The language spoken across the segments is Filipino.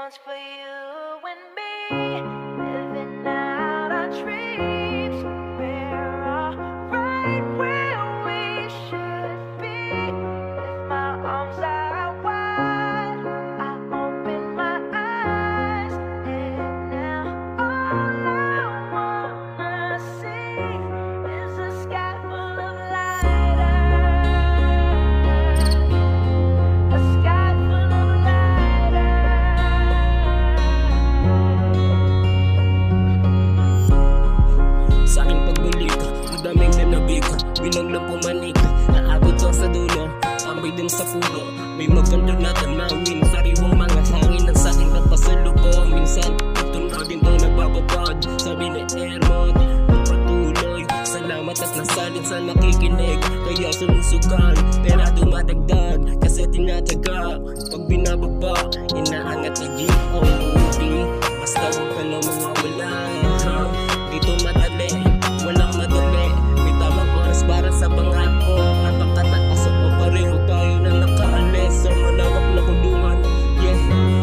one's for you and me, living out our dreams. We're all right where we should be. With my arms out wide, I open my eyes, and now all I wanna see is a sky full of lighters. A sky full of Sa aking pagbalik, madaming nanabik, bilang lang pumanik, naabot lang sa dulo, tambay din sa puno. May magandang natanawin, sariwang mga hangin ang sa aking kapasalubong. Minsan, tunodin ko nagbababad, sabi ni Ermot, magpatuloy. Salamat at nasalin sa nakikinig, kaya sumusugan, pera dumadagdag, kasi tinatyaga. Pag binababa, inaangat na G.O.D. Basta huwag ka lang mawawala. Dito madali, walang madali, may tamang oras para sa pangako. Napakataas at papareho tayo na nakaalis sa malawak na kulungan. Yeah,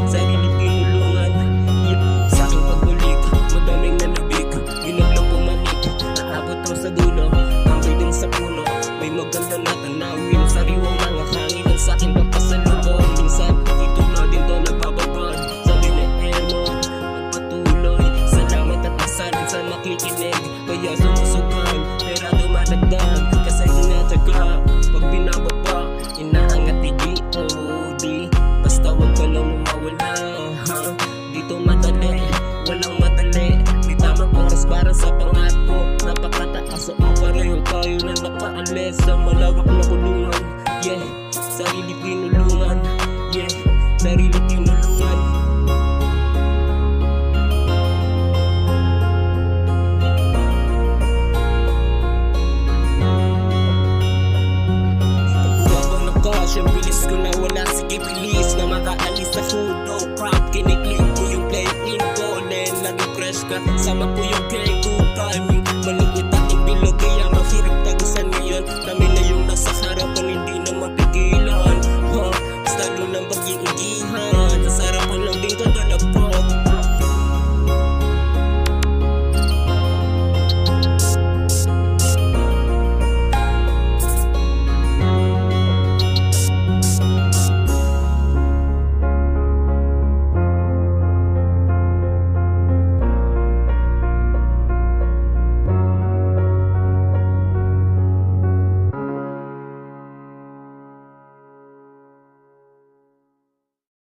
sarili tinulungan. Yeah, sa aking pagbalik, madaming nanabik, ginaglang pumanik, naabot ang sa dulo, tambay din sa puno. May maganda na tanawin, sariwang mga hangin ang sa aking papasalubong. Minsan, dito na din to nagbababad, sabi ni Ermon, magpatuloy. Salamat at nasalin sa nakikinig, kaya sumusugan, pera dumadagdag, kasi tinatyaga. Pag binababa, inaangat ni G.O.D. Basta huwag ka lang mawawala. Dito madali, walang madali, may tamang oras para sa pangako. Napakataas o pareho tayo na nakaalis sa malawak na kulungan. Yeah, sarili tinulungan. Yeah, sarili tinulungan. Ang bilis ko na wala, sige bilis na makaalis sa hudo. Crowd, kiniklik ko yung play in ko, len laging fresh ka, sama ko yung gang ko.